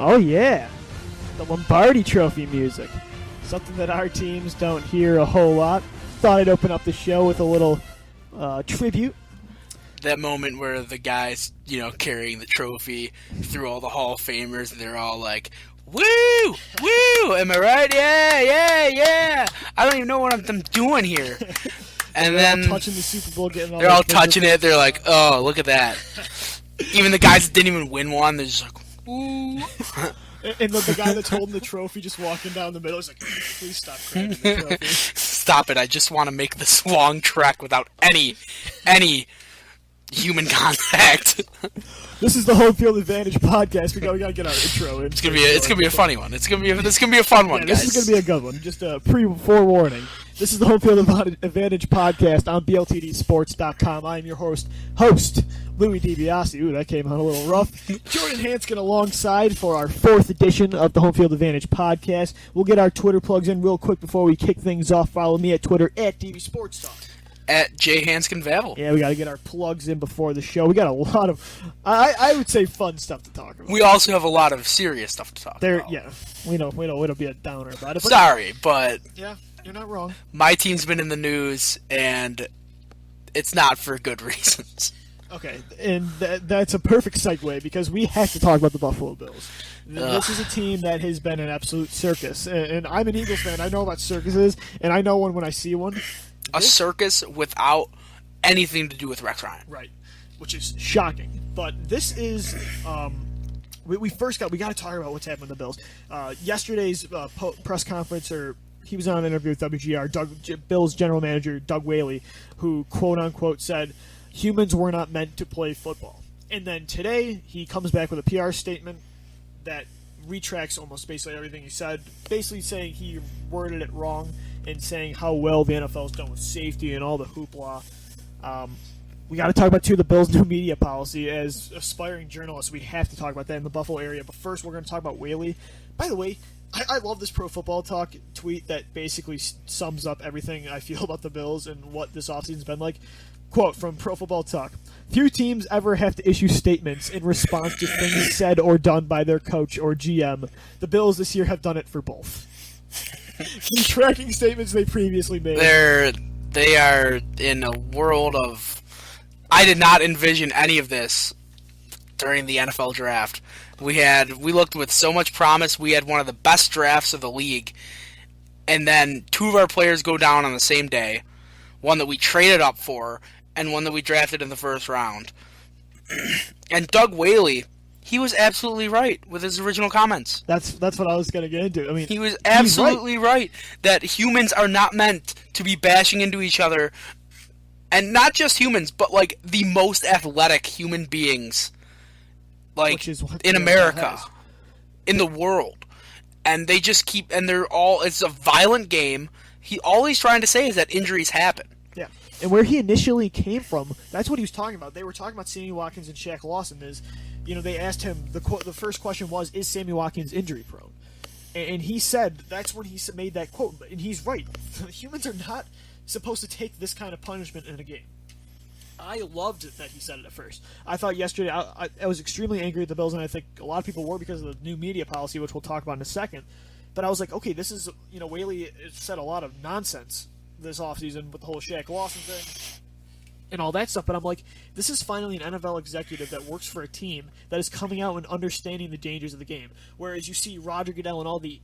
Oh, yeah. The Lombardi Trophy music. Something that our teams don't hear a whole lot. Thought I'd open up the show with a little tribute. That moment where the guys, carrying the trophy through all the Hall of Famers, and they're all like, woo! Woo! Am I right? Yeah! I don't even know what I'm doing here. And they're then all touching the Super Bowl, getting all they're all touching it. They're like, oh, look at that. Even the guys that didn't even win one, they're just like, ooh. And the guy that's holding the trophy just walking down the middle is like, please stop grabbing the trophy. Stop it. I just want to make this long trek without any human contact. This is the Home Field Advantage podcast. We gotta get our intro in. It's gonna be a funny one. This is gonna be a fun one, guys. This is gonna be a good one. Just a forewarning. This is the Home Field Advantage podcast on BLTDsports.com. I am your host, Louie DiBiase. Ooh, that came out a little rough. Jordan Hanskin alongside for our 4th edition of the Home Field Advantage podcast. We'll get our Twitter plugs in real quick before we kick things off. Follow me at Twitter at DBSportsTalk. At J Hanskin Vavel. Yeah, we got to get our plugs in before the show. We got a lot of, I would say, fun stuff to talk about. We also have a lot of serious stuff to talk about. Yeah, we don't be a downer about it. But sorry, but yeah, you're not wrong. My team's been in the news, and it's not for good reasons. Okay, and that's a perfect segue because we have to talk about the Buffalo Bills. This is a team that has been an absolute circus, and I'm an Eagles fan. I know about circuses, and I know one when I see one. A circus without anything to do with Rex Ryan. Right, which is shocking. But this is, we got to talk about what's happened with the Bills. Yesterday's press conference, he was on an interview with WGR, Bills general manager Doug Whaley, who quote-unquote said, humans were not meant to play football. And then today, he comes back with a PR statement that retracts almost basically everything he said, basically saying he worded it wrong and saying how well the NFL's done with safety and all the hoopla. We got to talk about, too, the Bills' new media policy. As aspiring journalists, we have to talk about that in the Buffalo area. But first, we're going to talk about Whaley. By the way, I love this Pro Football Talk tweet that basically sums up everything I feel about the Bills and what this offseason's been like. Quote from Pro Football Talk: few teams ever have to issue statements in response to things said or done by their coach or GM. The Bills this year have done it for both. Tracking statements they previously made. They are in a world of... I did not envision any of this during the NFL draft. We looked with so much promise. We had one of the best drafts of the league. And then 2 of our players go down on the same day. One that we traded up for, and one that we drafted in the first round. And Doug Whaley, he was absolutely right with his original comments. That's what I was going to get into. I mean, he was absolutely right that humans are not meant to be bashing into each other, and not just humans, but like the most athletic human beings, like in America, in the world, and they just keep, and they're all. It's a violent game. All he's trying to say is that injuries happen. Yeah, and where he initially came from, that's what he was talking about. They were talking about Sammy Watkins and Shaq Lawson. They asked him, the first question was, is Sammy Watkins injury prone? And he said, that's when he made that quote, and he's right. Humans are not supposed to take this kind of punishment in a game. I loved it that he said it at first. I thought yesterday, I was extremely angry at the Bills, and I think a lot of people were because of the new media policy, which we'll talk about in a second. But I was like, okay, this is, Whaley said a lot of nonsense this offseason with the whole Shaq Lawson thing and all that stuff. But I'm like, this is finally an NFL executive that works for a team that is coming out and understanding the dangers of the game. Whereas you see Roger Goodell and all the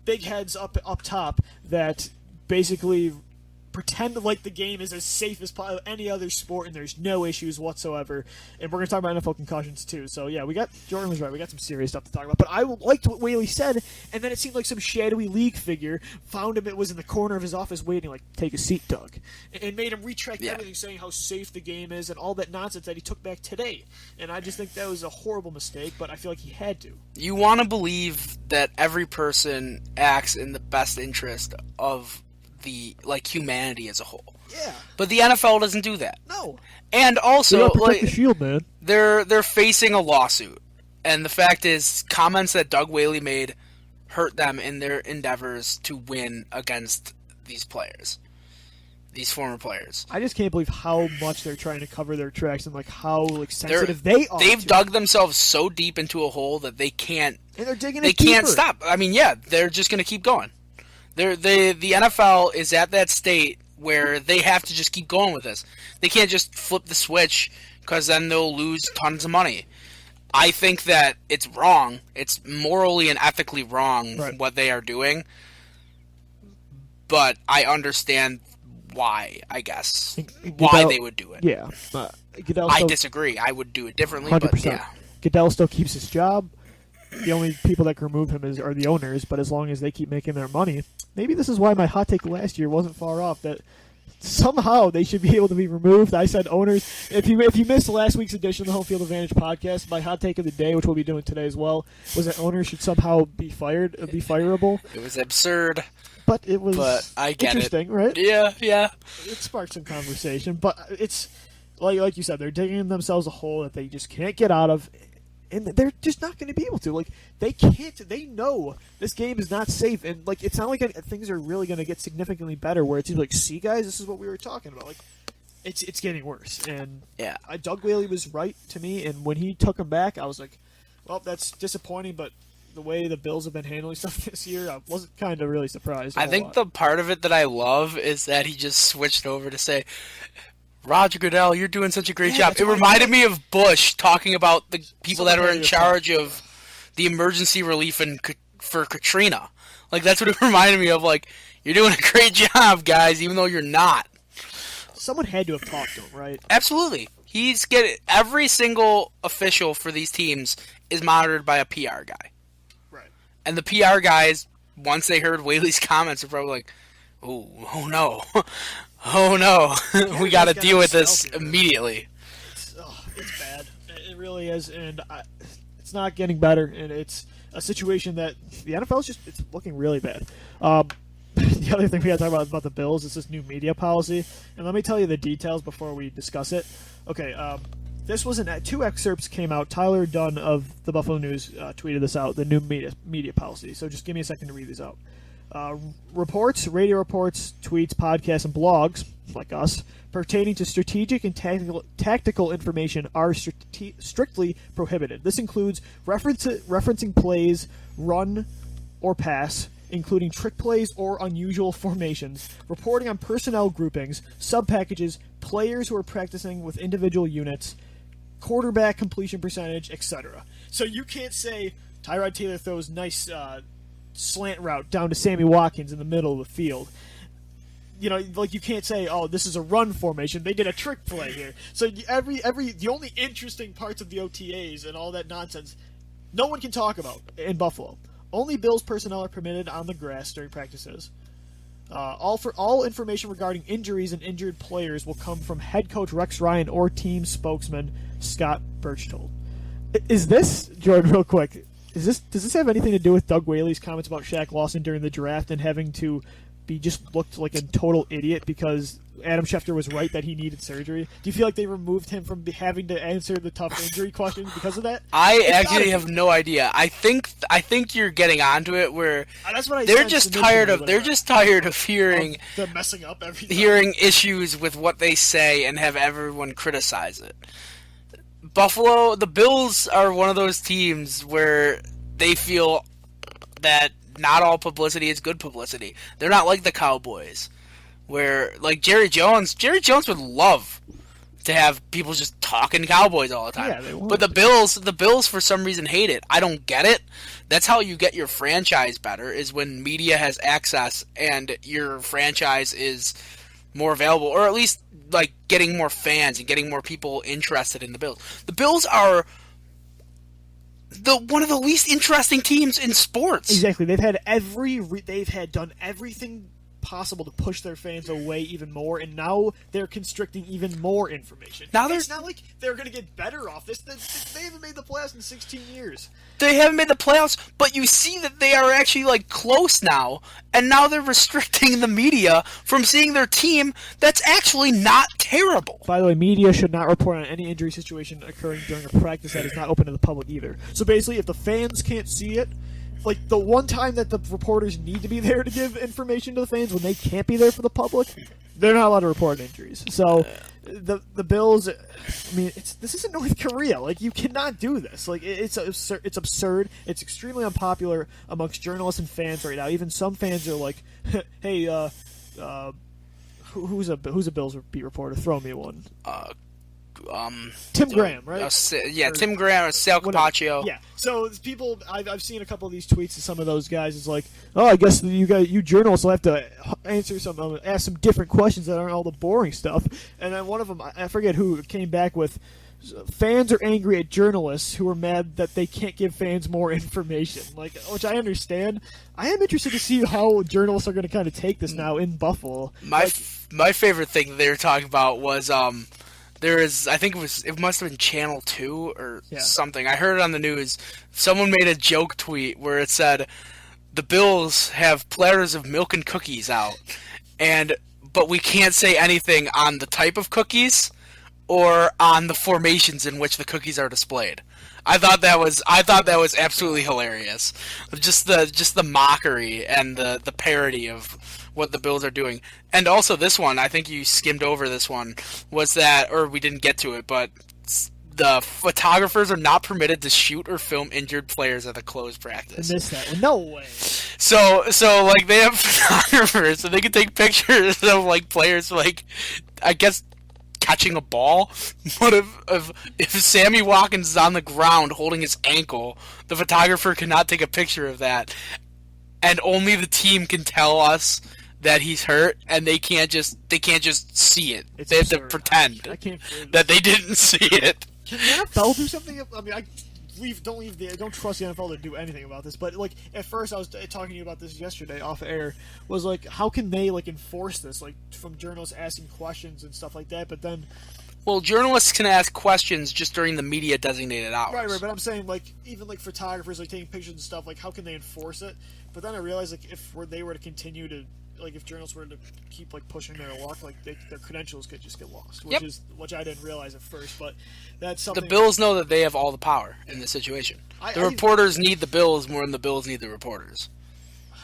big heads up top that basically pretend like the game is as safe as any other sport and there's no issues whatsoever. And we're going to talk about NFL concussions too. So yeah, Jordan was right. We got some serious stuff to talk about. But I liked what Whaley said, and then it seemed like some shadowy league figure found him. It was in the corner of his office waiting, like, take a seat, Doug. And made him retract everything, saying how safe the game is and all that nonsense that he took back today. And I just think that was a horrible mistake, but I feel like he had to. You want to believe that every person acts in the best interest of humanity as a whole. Yeah. But the NFL doesn't do that. No. And also, protect the shield, man. They're facing a lawsuit. And the fact is, comments that Doug Whaley made hurt them in their endeavors to win against these players. these former players. I just can't believe how much they're trying to cover their tracks and how sensitive they are. They've dug themselves so deep into a hole that they can't. And they're digging. They can't stop. I mean, they're just going to keep going. The NFL is at that state where they have to just keep going with this. They can't just flip the switch because then they'll lose tons of money. I think that it's wrong. It's morally and ethically wrong what they are doing. But I understand why, I guess. Why they would do it. Yeah. I disagree. I would do it differently, 100%. But yeah. Goodell still keeps his job. The only people that can remove him are the owners, but as long as they keep making their money, maybe this is why my hot take last year wasn't far off, that somehow they should be able to be removed. I said owners. If you missed last week's edition of the Home Field Advantage podcast, my hot take of the day, which we'll be doing today as well, was that owners should somehow be fireable. It was absurd. But it was I get interesting, right? Yeah. It sparked some conversation, but it's like you said, they're digging themselves a hole that they just can't get out of, and they're just not going to be able to. They can't. They know this game is not safe, and it's not like things are really going to get significantly better. Where it's like, see, guys, this is what we were talking about. It's getting worse, and Doug Whaley was right to me, and when he took him back, I was like, well, that's disappointing, but the way the Bills have been handling stuff this year, I wasn't kind of really surprised. I think the part of it that I love is that he just switched over to say, Roger Goodell, you're doing such a great job. It reminded me of Bush talking about the people that were in charge of the emergency relief for Katrina. That's what it reminded me of. You're doing a great job, guys, even though you're not. Someone had to have talked to him, right? Absolutely. Every single official for these teams is monitored by a PR guy. And the PR guys, once they heard Whaley's comments, are probably like, oh no. Oh no. We got to deal with this immediately. It's bad. It really is. And it's not getting better. And it's a situation that the NFL is it's looking really bad. The other thing we got to talk about the Bills is this new media policy. And let me tell you the details before we discuss it. Okay, this was two excerpts came out. Tyler Dunn of the Buffalo News tweeted this out, the new media policy. So just give me a second to read these out. Reports, radio reports, tweets, podcasts, and blogs, like us, pertaining to strategic and tactical information are strictly prohibited. This includes referencing plays, run or pass, including trick plays or unusual formations, reporting on personnel groupings, sub-packages, players who are practicing with individual units, quarterback completion percentage, etc. So you can't say Tyrod Taylor throws nice slant route down to Sammy Watkins in the middle of the field. You can't say, oh, this is a run formation. They did a trick play here. So the only interesting parts of the OTAs and all that nonsense, no one can talk about in Buffalo. Only Bills personnel are permitted on the grass during practices. All information regarding injuries and injured players will come from head coach Rex Ryan or team spokesman Scott Berchtold. Is this, Jordan, real quick, does this have anything to do with Doug Whaley's comments about Shaq Lawson during the draft and having to be just looked like a total idiot because Adam Schefter was right that he needed surgery? Do you feel like they removed him from having to answer the tough injury questions because of that? I actually have no idea. I think you're getting onto it where that's what they're just tired of hearing they're messing up everything. Hearing issues with what they say and have everyone criticize it. Buffalo, the Bills are one of those teams where they feel that not all publicity is good publicity. They're not like the Cowboys, where Jerry Jones would love to have people just talking Cowboys all the time. Yeah, they would. But the Bills for some reason hate it. I don't get it. That's how you get your franchise better, is when media has access and your franchise is more available, or at least getting more fans and getting more people interested in the Bills. The Bills are one of the least interesting teams in sports. Exactly. They've had done everything possible to push their fans away even more, and now they're constricting even more information. Now it's not like they're going to get better off this. They haven't made the playoffs in 16 years. They haven't made the playoffs, but you see that they are actually close now, and now they're restricting the media from seeing their team that's actually not terrible. By the way, media should not report on any injury situation occurring during a practice that is not open to the public either. So basically, if the fans can't see it, the one time that the reporters need to be there to give information to the fans when they can't be there for the public, They're not allowed to report injuries. So the Bills, I mean, this isn't North Korea. Like, you cannot do this. Like, it's absurd. It's extremely unpopular amongst journalists and fans right now. Even some fans are like, hey, who's a Bills beat reporter? Throw me one. Tim Graham, right? Tim Graham or Sal Capaccio. Yeah. So people, I've seen a couple of these tweets of some of those guys. It's like, oh, I guess you journalists will have to ask some different questions that aren't all the boring stuff. And then one of them, I forget who, came back with, fans are angry at journalists who are mad that they can't give fans more information. Like, which I understand. I am interested to see how journalists are going to kind of take this now in Buffalo. My favorite thing they were talking about was there is, I think it must have been Channel 2 or something. I heard it on the news. Someone made a joke tweet where it said, the Bills have platters of milk and cookies out, but we can't say anything on the type of cookies or on the formations in which the cookies are displayed. I thought that was absolutely hilarious. Just the mockery and the parody of what the Bills are doing. And also this one, I think you skimmed over this one, was that, or we didn't get to it, but the photographers are not permitted to shoot or film injured players at the closed practice. I missed that one. No way. So like, they have photographers, so they can take pictures of, like, players, like, I guess, catching a ball. But if Sammy Watkins is on the ground holding his ankle, the photographer cannot take a picture of that, and only the team can tell us that he's hurt, and they can't just see it. It's they absurd. have to pretend that they didn't see it. Can the NFL do something? I mean, I don't trust the NFL to do anything about this. But, like, at first I was talking to you about this yesterday off air. Was like, how can they, like, enforce this? Like, from journalists asking questions and stuff like that. But then, well, journalists can ask questions just during the media designated hours. Right. But I'm saying, like, even, like, photographers, like, taking pictures and stuff. Like, how can they enforce it? But then I realized, like, if they were to continue to, like, if journalists were to keep, like, pushing their luck, like, their credentials could just get lost, which I didn't realize at first. But that's something. The Bills know that they have all the power in this situation. The reporters need the Bills more than the Bills need the reporters.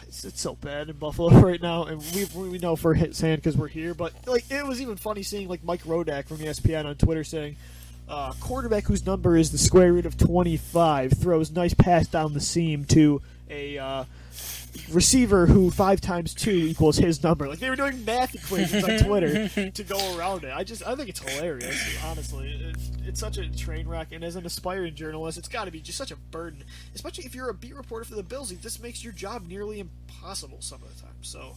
It's so bad in Buffalo right now, and we know for sand because we're here. But, like, it was even funny seeing, like, Mike Rodak from ESPN on Twitter saying, quarterback whose number is the square root of 25 throws nice pass down the seam to a receiver who 5 times 2 equals his number. Like, they were doing math equations on Twitter to go around it. I think it's hilarious, honestly. It's such a train wreck, and as an aspiring journalist, it's got to be just such a burden, especially if you're a beat reporter for the Bills. This makes your job nearly impossible some of the time. So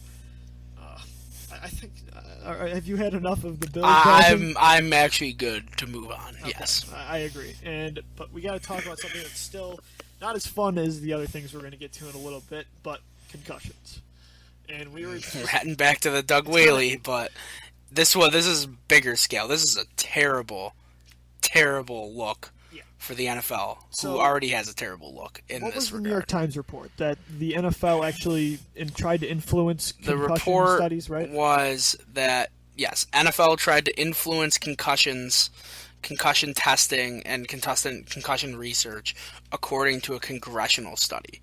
I think have you had enough of the Bills? I'm actually good to move on. Okay. Yes, I agree. But we got to talk about something that's still not as fun as the other things we're going to get to in a little bit, but concussions. And we were ratting back to the Doug Whaley, but this is bigger scale. This is a terrible look for the NFL, who already has a terrible look in this regard. What was the New York Times report that the NFL actually tried to influence concussion studies, right? The report was that, yes, NFL tried to influence concussion testing and concussion research according to a congressional study.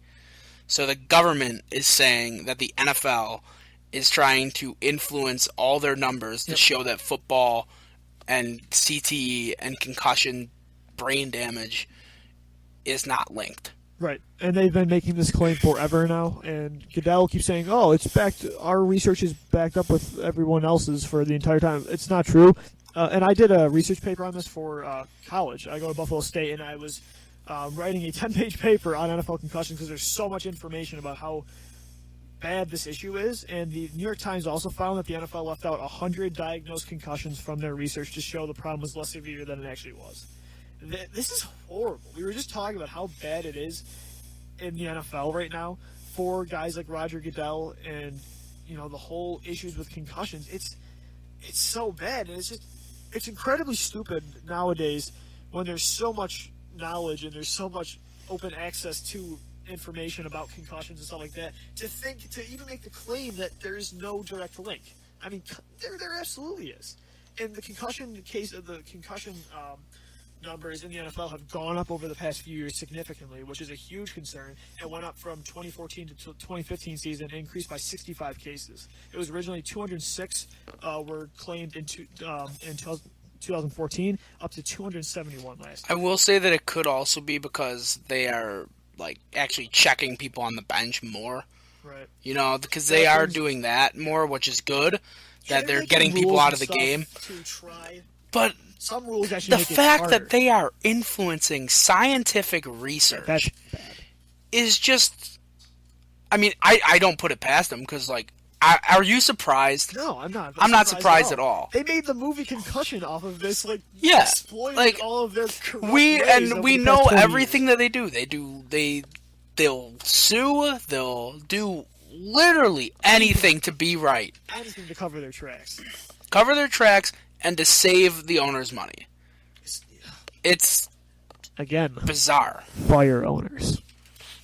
So the government is saying that the NFL is trying to influence all their numbers to show that football and CTE and concussion brain damage is not linked. Right, and they've been making this claim forever now, and Goodell keeps saying, oh, it's backed, our research is backed up with everyone else's for the entire time. It's not true. And I did a research paper on this for college. I go to Buffalo State, and I was writing a 10-page paper on NFL concussions because there's so much information about how bad this issue is. And the New York Times also found that the NFL left out 100 diagnosed concussions from their research to show the problem was less severe than it actually was. This is horrible. We were just talking about how bad it is in the NFL right now for guys like Roger Goodell and, you know, the whole issues with concussions. It's so bad, and it's incredibly stupid nowadays when there's so much knowledge and there's so much open access to information about concussions and stuff like that, to even make the claim that there is no direct link. I mean, there absolutely is. In the concussion case of the concussion numbers in the NFL have gone up over the past few years significantly, which is a huge concern. It went up from 2014 to 2015 season, and increased by 65 cases. It was originally 206 were claimed in 2014, up to 271 last year. I will say that it could also be because they are like actually checking people on the bench more. Right. You know, because they are doing that more, which is good. That they're getting people out of the game. To try. But some rules actually the fact that they are influencing scientific research is just. I mean, I don't put it past them because, like, are you surprised? No, I'm not. I'm not surprised at all. They made the movie Concussion off of this, like, yeah, exploiting like all of their corrupt we ways know everything that they do. They'll sue. They'll do literally anything to be right. Anything to cover their tracks. Cover their tracks and to save the owner's money. It's again bizarre. Fire owners.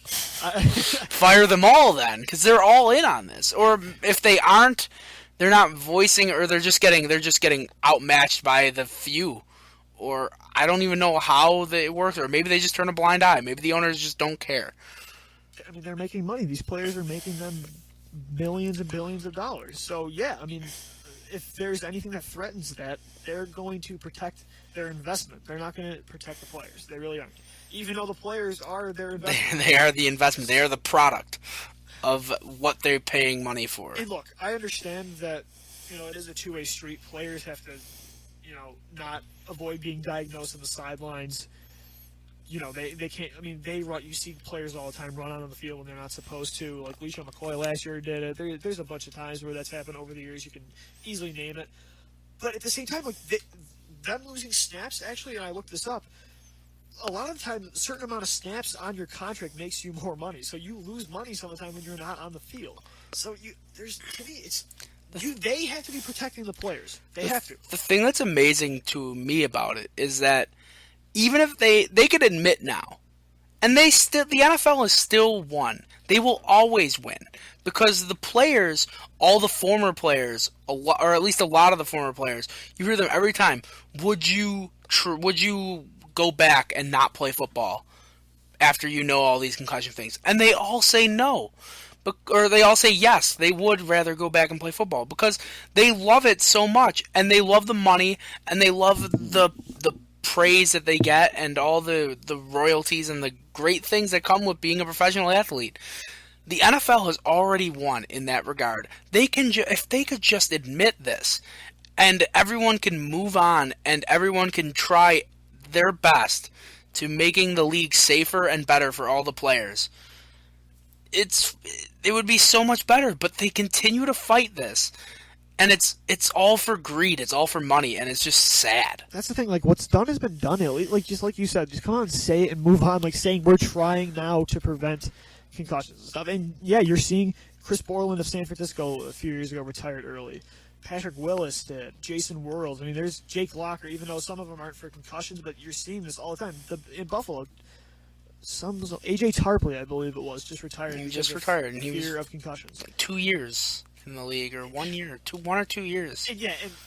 Fire them all then, because they're all in on this. Or if they aren't, they're not voicing, or they're just getting outmatched by the few. Or I don't even know how it works, or maybe they just turn a blind eye. Maybe the owners just don't care. I mean, they're making money. These players are making them millions and billions of dollars. So, yeah, I mean, if there's anything that threatens that, they're going to protect their investment. They're not going to protect the players. They really aren't. Even though the players are their investment. They are the investment. They are the product of what they're paying money for. And look, I understand that, it is a two-way street. Players have to, not avoid being diagnosed on the sidelines. They can't. I mean, they run. You see players all the time run out on the field when they're not supposed to. Like Leisha McCoy last year did it. There's a bunch of times where that's happened over the years. You can easily name it. But at the same time, like them losing snaps, actually, and I looked this up. A lot of the time, a certain amount of snaps on your contract makes you more money. So you lose money some of the time when you're not on the field. So they have to be protecting the players. They have to. The thing that's amazing to me about it is that even if they could admit now, and the NFL has still won. They will always win because the players, all the former players, or at least a lot of the former players, you hear them every time. Would you go back and not play football after you know all these concussion things? And they all say no. Or they all say yes, they would rather go back and play football because they love it so much, and they love the money, and they love the praise that they get, and all the royalties and the great things that come with being a professional athlete. The NFL has already won in that regard. They can if they could just admit this, and everyone can move on, and everyone can try their best to making the league safer and better for all the players. It would be so much better, but they continue to fight this. And it's all for greed, it's all for money, and it's just sad. That's the thing, like, what's done has been done. Like, just like you said, just come on and say it and move on, like saying we're trying now to prevent concussions and stuff. And yeah, you're seeing Chris Borland of San Francisco a few years ago retired early. Patrick Willis did. Jason Worrells. I mean, there's Jake Locker, even though some of them aren't for concussions, but you're seeing this all the time. In Buffalo, AJ Tarpley, I believe it was, just retired. He just retired, and he was of concussions. Like 2 years in the league, or 1 year, 1 or 2 years. And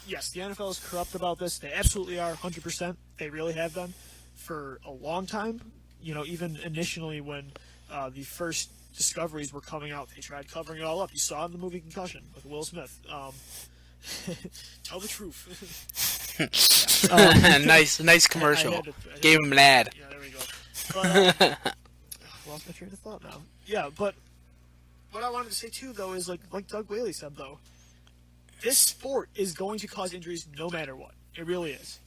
yes, the NFL is corrupt about this. They absolutely are, 100%. They really have been for a long time. Even initially when the first discoveries were coming out, they tried covering it all up. You saw in the movie Concussion with Will Smith. Tell the truth. Nice commercial. Gave him an ad. Yeah, there we go. But, lost my train of thought now. Yeah, but what I wanted to say too, though, is like Doug Whaley said, though, this sport is going to cause injuries no matter what. It really is,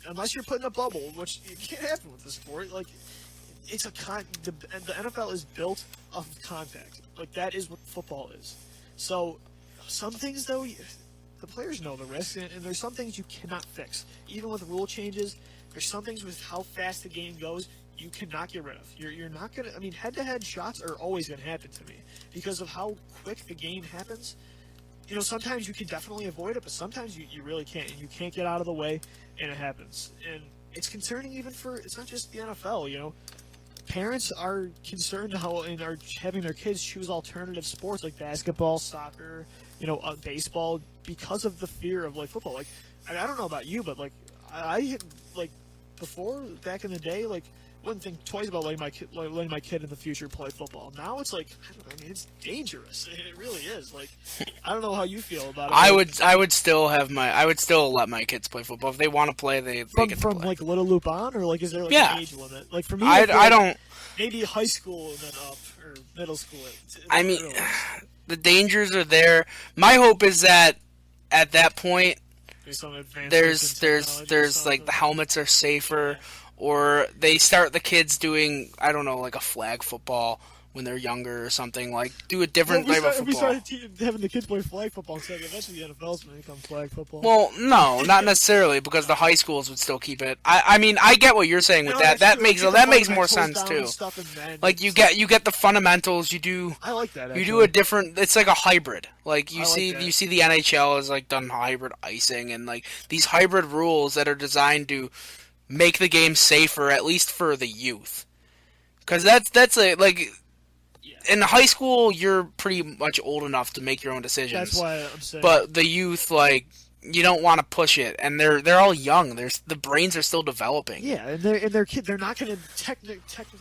unless you're put in a bubble, which it can't happen with the sport. Like, it's the NFL is built off of contact. Like, that is what football is. So some things, though, the players know the risk, and there's some things you cannot fix. Even with rule changes, there's some things with how fast the game goes you cannot get rid of. You're not going to... I mean, head-to-head shots are always going to happen to me because of how quick the game happens. Sometimes you can definitely avoid it, but sometimes you really can't. And you can't get out of the way, and it happens. And it's concerning even for... It's not just the NFL, Parents are concerned how and are having their kids choose alternative sports like basketball, soccer, baseball, because of the fear of, like, football. Like, I don't know about you, but, like, I before, back in the day, like, I wouldn't think twice about letting my kid in the future play football. Now it's like, I mean, it's dangerous. It really is. Like, I don't know how you feel about it. I would still let my kids play football if they want to play. They get to from play. like Little Loop on, or like is there like Yeah. an age limit? Like for me, I don't. Maybe high school and then up, or middle school. I mean, the dangers are there. My hope is that at that point, there's like the helmets are safer, or they start the kids doing, I don't know, like a flag football when they're younger or something. Like do a different type of football. We started having the kids play flag football instead. Eventually, the NFL's going to become flag football. Well, no, not necessarily, because the high schools would still keep it. I mean, I get what you're saying with that. That makes more sense too. Like you get the fundamentals. You do. I like that. You do a different. It's like a hybrid. Like you see the NHL has like done hybrid icing and like these hybrid rules that are designed to make the game safer, at least for the youth. Because that's like. In high school, you're pretty much old enough to make your own decisions. That's why I'm saying. But the youth, like, you don't want to push it, and they're all young. The brains are still developing. Yeah, and they're kids. They're not going to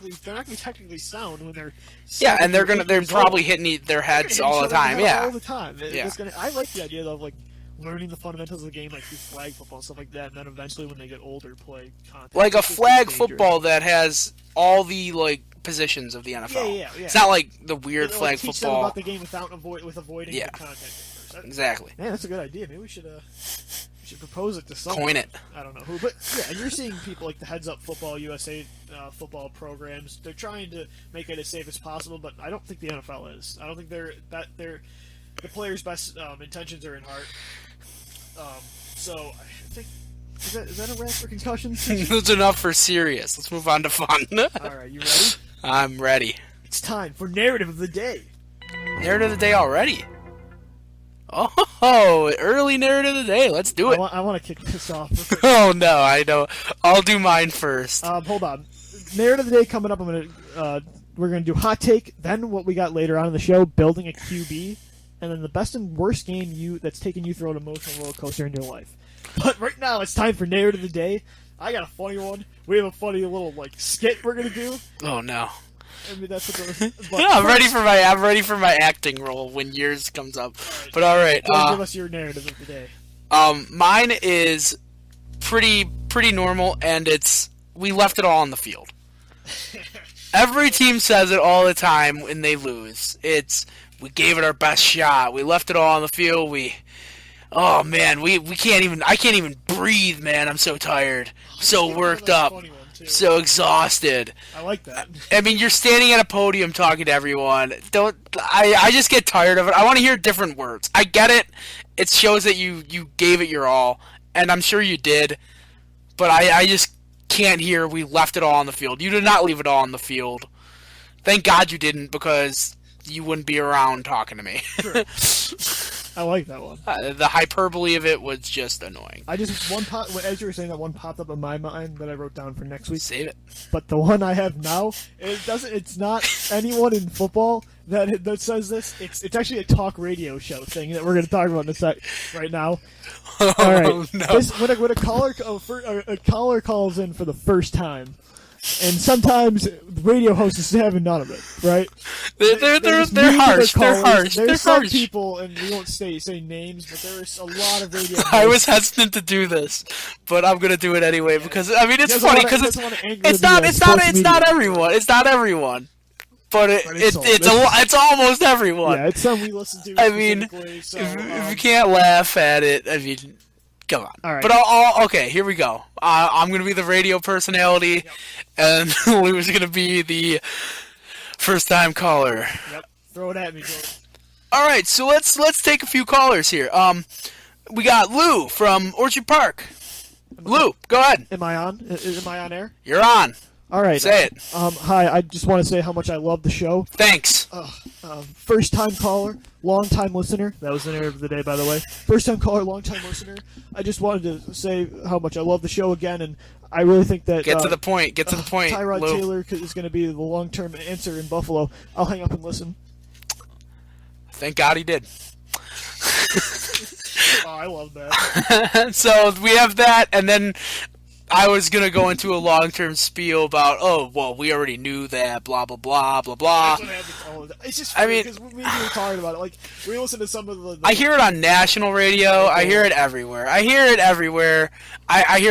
be technically sound when they're. Yeah, and they're probably hitting their heads all the time. Yeah, all the time. I like the idea of like learning the fundamentals of the game, like through flag football and stuff like that, and then eventually when they get older, play contact. Like a flag football that has all the like positions of the NFL. Yeah. It's not like the weird flag teach football. Them about the game with avoiding the contact. Exactly. Man, that's a good idea. Maybe we should propose it to someone. Coin it. I don't know who, but yeah, and you're seeing people like the Heads Up Football USA football programs. They're trying to make it as safe as possible, but I don't think the NFL is. I don't think the players' best intentions are in heart. So I think is that a wrap for concussions? That's enough for serious. Let's move on to fun. All right, you ready? I'm ready. It's time for narrative of the day. Narrative of the day already. Oh, early narrative of the day. Let's do it. I want to kick this off. Oh no, I know. I'll do mine first. Hold on. Narrative of the day coming up. We're gonna do hot take. Then what we got later on in the show, building a QB, and then the best and worst game that's taken you through an emotional roller coaster in your life. But right now, it's time for narrative of the day. I got a funny one. We have a funny little skit we're gonna do. Oh no. I mean, that's what I'm ready for my acting role when yours comes up. But all right, give us your narrative of the day. Mine is pretty normal, and we left it all on the field. Every team says it all the time when they lose. We gave it our best shot. We left it all on the field. Oh man, we can't even. I can't even breathe, man. I'm so tired, so worked up, so exhausted. I like that. I mean, you're standing at a podium talking to everyone. I just get tired of it. I want to hear different words. I get it. It shows that you gave it your all, and I'm sure you did. But I just can't hear we left it all on the field. You did not leave it all on the field. Thank God you didn't, because you wouldn't be around talking to me. Sure. I like that one. The hyperbole of it was just annoying. As you were saying, that one popped up in my mind that I wrote down for next week. Save it. But the one I have now, it's not anyone in football that says this. It's actually a talk radio show thing that we're going to talk about in a sec right now. Oh, all right. No. When a caller calls in for the first time, and sometimes radio hosts have none of it, right? They're harsh. They're harsh. There's some people, and we won't say names, but there's a lot of radio hosts. I was hesitant to do this, but I'm gonna do it anyway because I mean it's funny because it's not everyone. It's not everyone, but it's almost everyone. Yeah, it's some we listen to. I mean, so, if you can't laugh at it, I mean. Come on. All right. But okay, here we go. I'm going to be the radio personality, and Lou's going to be the first-time caller. Yep. Throw it at me, Jordan. All right, so let's take a few callers here. We got Lou from Orchard Park. Lou, go ahead. Am I on? Am I on air? You're on. All right. Say it. Hi, I just want to say how much I love the show. Thanks. First-time caller, long-time listener. That was the narrative of the day, by the way. First-time caller, long-time listener. I just wanted to say how much I love the show again, and I really think that... Get to the point. Tyrod Lou. Taylor is going to be the long-term answer in Buffalo. I'll hang up and listen. Thank God he did. Oh, I love that. So we have that, and then I was going to go into a long-term spiel about, oh, well, we already knew that, blah, blah, blah, blah, blah. That's what happens. It's just funny because we were talking about it. Like, we listen to some of the... I hear it on national radio. I hear it everywhere. I hear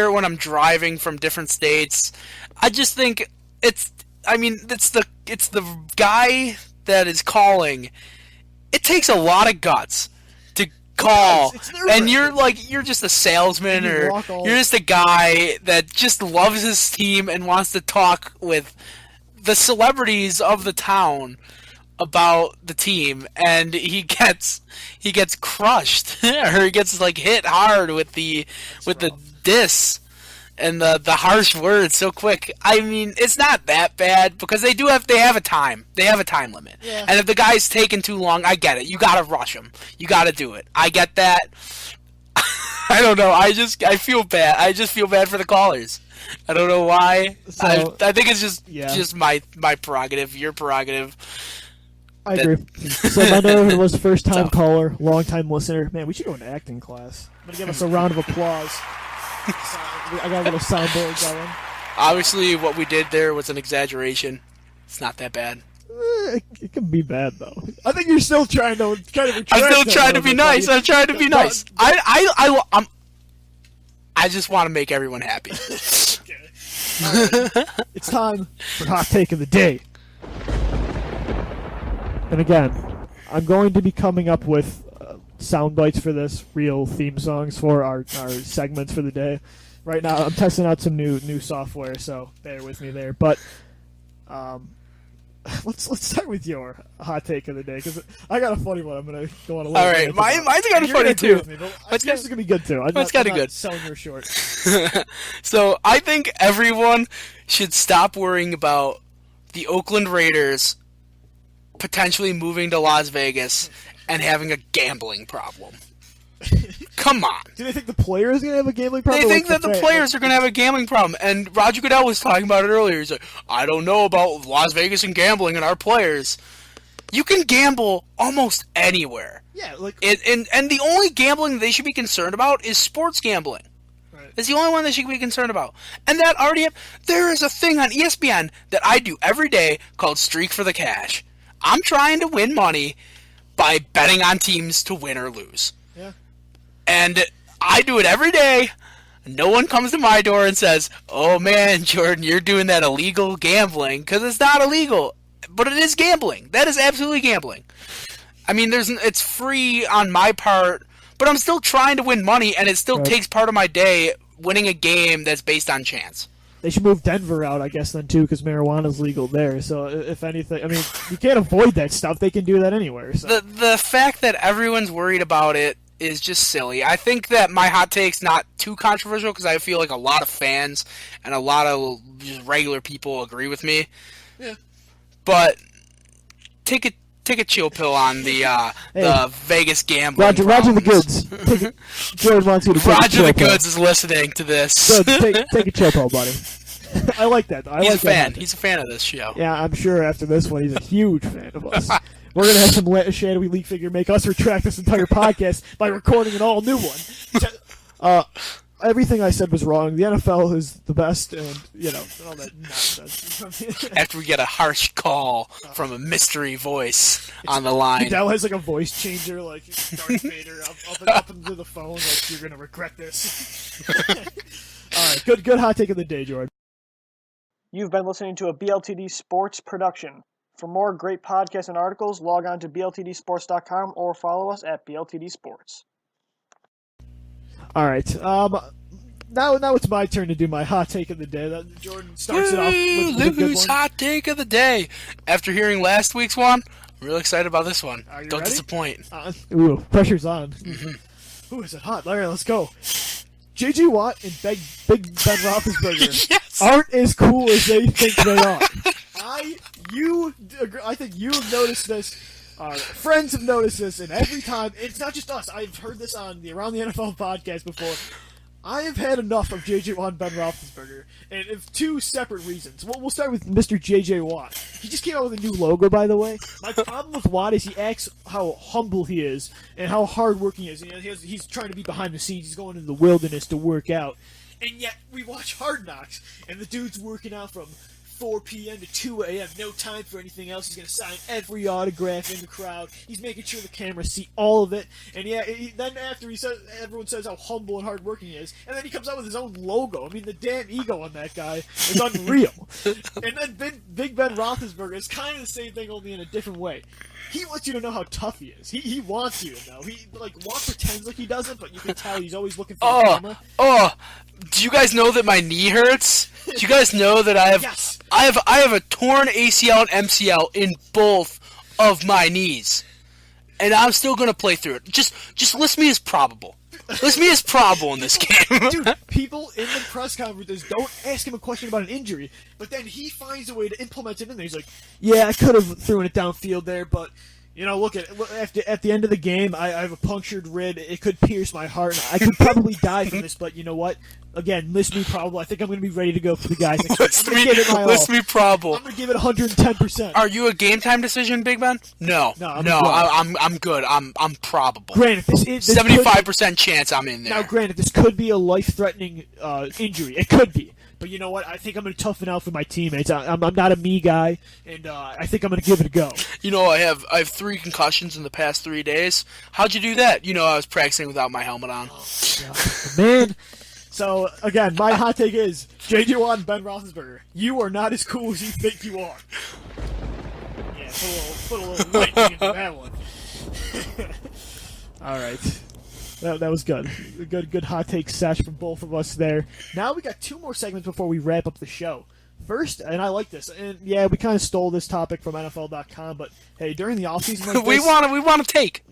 it when I'm driving from different states. I just think it's the guy that is calling. It takes a lot of guts to call, and you're just a salesman, or you're just a guy that just loves his team and wants to talk with the celebrities of the town about the team, and he gets crushed or he gets like hit hard with the diss and the harsh words so quick. I mean, it's not that bad because they have a time limit. Yeah. And if the guy's taking too long, I get it. You gotta rush him. You gotta do it. I get that. I don't know. I feel bad. I just feel bad for the callers. I don't know why. So, I think it's just my prerogative, your prerogative. I agree. So my neighborhood was first-time caller, long-time listener. Man, we should go into acting class. I'm going to give us a round of applause. I got a little soundboard going. Obviously, what we did there was an exaggeration. It's not that bad. It can be bad, though. I think you're still trying to retract I'm still trying to be nice. I'm trying to be nice. I just want to make everyone happy. Okay. Right. It's time for Hot Take of the Day. And again, I'm going to be coming up with sound bites for this, real theme songs for our segments for the day. Right now, I'm testing out some new software, so bear with me there. But let's start with your hot take of the day, because I got a funny one. I'm gonna go on a little. All right, mine's kind of funny too. It's gonna be good too. It's kind of good. Selling your short. So I think everyone should stop worrying about the Oakland Raiders potentially moving to Las Vegas and having a gambling problem. Come on. Do they think the player is going to have a gambling problem? They think that the players are going to have a gambling problem. And Roger Goodell was talking about it earlier. He's like, I don't know about Las Vegas and gambling and our players. You can gamble almost anywhere. Yeah, like... And the only gambling they should be concerned about is sports gambling. Right. It's the only one they should be concerned about. And that already... There is a thing on ESPN that I do every day called Streak for the Cash. I'm trying to win money by betting on teams to win or lose. Yeah. And I do it every day. No one comes to my door and says, oh man, Jordan, you're doing that illegal gambling. Because it's not illegal. But it is gambling. That is absolutely gambling. I mean, it's free on my part, but I'm still trying to win money, and it still takes part of my day winning a game that's based on chance. They should move Denver out, I guess, then, too, because marijuana's legal there. So, if anything, I mean, you can't avoid that stuff. They can do that anywhere. So. The fact that everyone's worried about it is just silly. I think that my hot take's not too controversial because I feel like a lot of fans and a lot of just regular people agree with me. Yeah. But take a chill pill on the Vegas gambling. Roger the Goods. Jordan wants you to Roger the Goods is listening to this. Good, take a chill pill, buddy. I like that. He's a fan. He's a fan of this show. Yeah, I'm sure after this one, he's a huge fan of us. We're going to have some shadowy leak figure make us retract this entire podcast by recording an all-new one. Everything I said was wrong. The NFL is the best, and, all that nonsense. After we get a harsh call from a mystery voice on the line. Goodell has, like, a voice changer, like Darth Vader, up into the phone, like, you're going to regret this. All right, good hot take of the day, Jordan. You've been listening to a BLTD Sports production. For more great podcasts and articles, log on to bltdsports.com or follow us at BLTD Sports. All right. Now it's my turn to do my hot take of the day. Jordan starts it off with a good one. Hot take of the day. After hearing last week's one, I'm really excited about this one. Don't ready? Disappoint. Pressure's on. Mm-hmm. Ooh, is it hot? All right, let's go. J.J. Watt and Big Ben Roethlisberger yes! aren't as cool as they think they are. I think you've noticed this. Friends have noticed this, and every time, it's not just us. I've heard this on the Around the NFL podcast before. I have had enough of J.J. Watt and Ben Roethlisberger, and of two separate reasons. We'll start with Mr. J.J. Watt. He just came out with a new logo, by the way. My problem with Watt is he acts how humble he is and how hardworking he is. He's trying to be behind the scenes. He's going into the wilderness to work out. And yet, we watch Hard Knocks, and the dude's working out from 4 p.m. to 2 a.m. No time for anything else. He's going to sign every autograph in the crowd. He's making sure the cameras see all of it. And yeah, then after he says, everyone says how humble and hardworking he is, and then he comes out with his own logo. I mean, the damn ego on that guy is unreal. And then Big Ben Roethlisberger is kind of the same thing, only in a different way. He wants you to know how tough he is. He wants you to know. He pretends like he doesn't, but you can tell he's always looking for the camera. Do you guys know that my knee hurts? Do you guys know that I have Yes. I have a torn ACL and MCL in both of my knees, and I'm still gonna play through it. Just list me as probable. List me as probable in this game. Dude, people in the press conferences don't ask him a question about an injury, but then he finds a way to implement it in there. He's like, "Yeah, I could have thrown it downfield there, but." You know, look at the end of the game, I have a punctured rib. It could pierce my heart. And I could probably die from this, but you know what? Again, list me probable. I think I'm going to be ready to go for the guys next week. I'm going to give it my all. List me probable. I'm going to give it 110%. Are you a game time decision, Big Ben? No, I'm good. I'm probable. Granted, this 75% chance I'm in there. Now, granted, this could be a life-threatening injury. It could be. But you know what? I think I'm going to toughen out for my teammates. I'm not a me guy, and I think I'm going to give it a go. You know, I have 3 concussions in the past 3 days. How'd you do that? You know, I was practicing without my helmet on. Oh, man. So, again, my hot take is, J.J. Watt and Ben Roethlisberger, you are not as cool as you think you are. Yeah, put a little lightning into that one. All right. That was good. Good hot take sesh from both of us there. Now we got 2 more segments before we wrap up the show. First, and I like this, and yeah, we kind of stole this topic from NFL.com, but hey, during the offseason like we want to take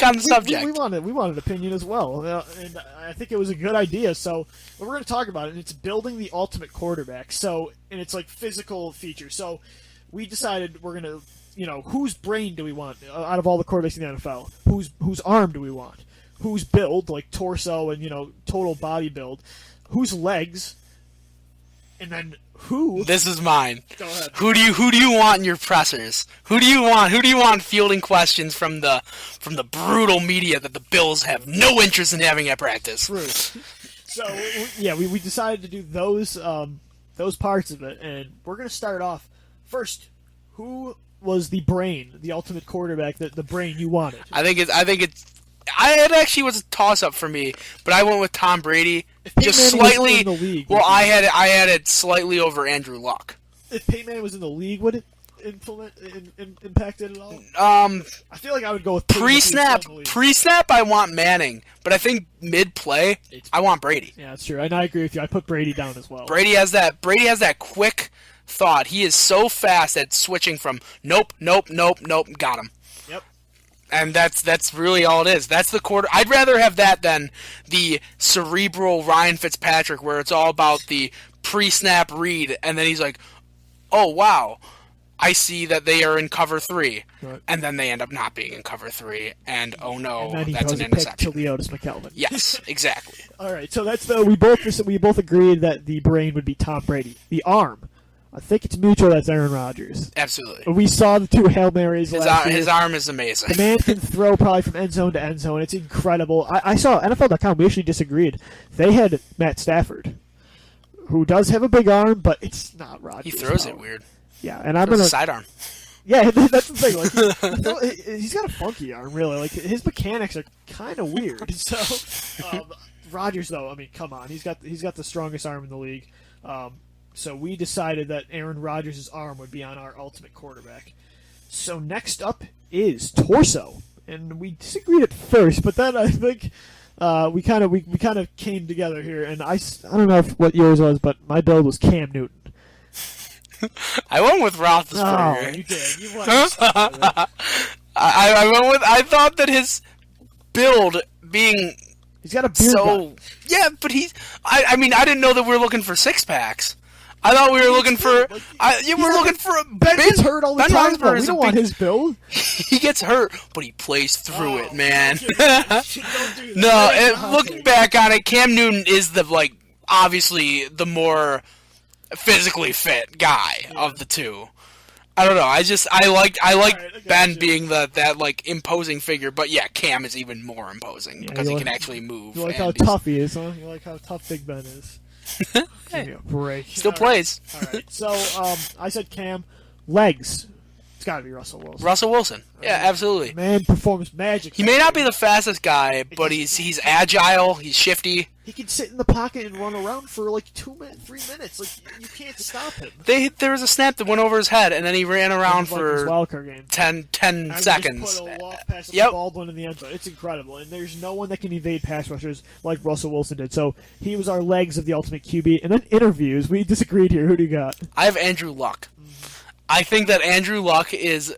on the subject. We want an opinion as well, and I think it was a good idea. So we're going to talk about it, and it's building the ultimate quarterback. So, and it's like physical features. So we decided we're going to, whose brain do we want out of all the quarterbacks in the NFL? Whose arm do we want? Whose build, like torso and, total body build? Whose legs? And then who? This is mine. Go ahead. Who do you want in your pressers? Who do you want fielding questions from the brutal media that the Bills have no interest in having at practice? True. So yeah, we decided to do those parts of it, and we're gonna start off first. Who was the brain, the ultimate quarterback, the brain you wanted? It actually was a toss-up for me, but I went with Tom Brady just Manning slightly. Was in the league, well, I had it slightly over Andrew Luck. If Peyton Manning was in the league, would it impact it at all? I feel like I would go with pre-snap. Pre-snap, I want Manning, but I think mid-play, I want Brady. Yeah, that's true, and I agree with you. I put Brady down as well. Brady has that quick thought. He is so fast at switching from nope, got him. And that's really all it is. That's the quarter. I'd rather have that than the cerebral Ryan Fitzpatrick, where it's all about the pre-snap read, and then he's like, "Oh wow, I see that they are in cover 3," right. And then they end up not being in cover 3, and oh no, and that's an interception. To Leotis McKelvin. Yes, exactly. All right, so that's we both agreed that the brain would be Tom Brady. The arm. I think it's mutual. That's Aaron Rodgers. Absolutely. We saw the 2 Hail Marys last year. His arm is amazing. The man can throw probably from end zone to end zone. It's incredible. I saw NFL.com. We actually disagreed. They had Matt Stafford, who does have a big arm, but it's not Rodgers. He throws it weird. Yeah, and I'm gonna sidearm. Yeah, that's the thing. Like, he's got a funky arm, really. Like his mechanics are kind of weird. So Rodgers, though, I mean, come on, he's got the strongest arm in the league. So we decided that Aaron Rodgers' arm would be on our ultimate quarterback. So next up is torso, and we disagreed at first, but then I think we kind of came together here. And I don't know what yours was, but my build was Cam Newton. I went with Roethlisberger. Oh, you did. You went. I went with. I thought that his build being. He's got a beard. So yeah, but he's. I mean, I didn't know that we were looking for 6-packs. I thought we were looking for. We're looking for a Ben gets hurt all the time. We don't want his build. He gets hurt, but he plays through it, man. Don't do that. No, looking back on it, Cam Newton is obviously the more physically fit guy of the two. I don't know. I like Alright, Ben you. being that like imposing figure, but yeah, Cam is even more imposing because he you can like- actually move. You like and how he's- tough he is, huh? You like how tough Big Ben is. Give me a break. Still All plays. Right. All right. So I said Cam. Legs. It's got to be Russell Wilson. Russell Wilson. Yeah, absolutely. Man performs magic. He may not be the fastest guy, but he's agile. He's shifty. He can sit in the pocket and run around for like 3 minutes. Like you can't stop him. There was a snap that went over his head, and then he ran around Like his for wild card game. 10 And seconds. Just put a walk past Yep. Baldwin in the end zone. It's incredible, and there's no one that can evade pass rushers like Russell Wilson did. So he was our legs of the ultimate QB. And then interviews. We disagreed here. Who do you got? I have Andrew Luck. I think that Andrew Luck is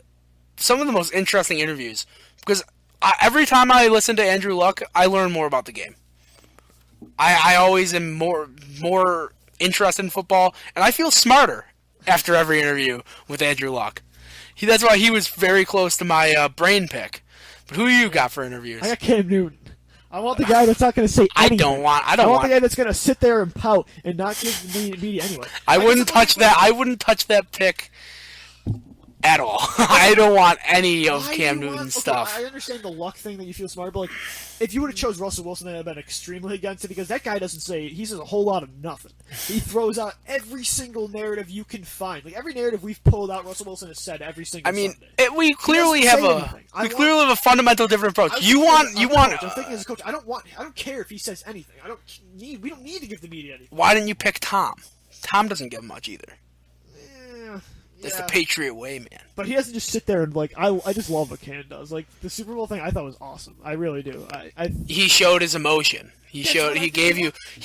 some of the most interesting interviews because every time I listen to Andrew Luck, I learn more about the game. I always am more interested in football, and I feel smarter after every interview with Andrew Luck. That's why he was very close to my brain pick. But who you got for interviews? I got Cam Newton. I want the guy that's not going to say anything. I don't want the guy that's going to sit there and pout and not give the media anyway. I wouldn't touch that. I wouldn't touch that pick at all. I don't want any of Cam Newton's stuff. I understand the luck thing that you feel smart, but like, if you would have chose Russell Wilson, I'd have been extremely against it because that guy doesn't say. He says a whole lot of nothing. He throws out every single narrative you can find. Like every narrative we've pulled out, Russell Wilson has said every single. Sunday. We clearly have a fundamental different approach. I'm thinking as a coach, I don't care if he says anything. We don't need to give the media anything. Why didn't you pick Tom? Tom doesn't give much either. Yeah. It's the Patriot way, man. But he doesn't just sit there and like I just love what Cam does. Like the Super Bowl thing, I thought was awesome. I really do. He showed his emotion. He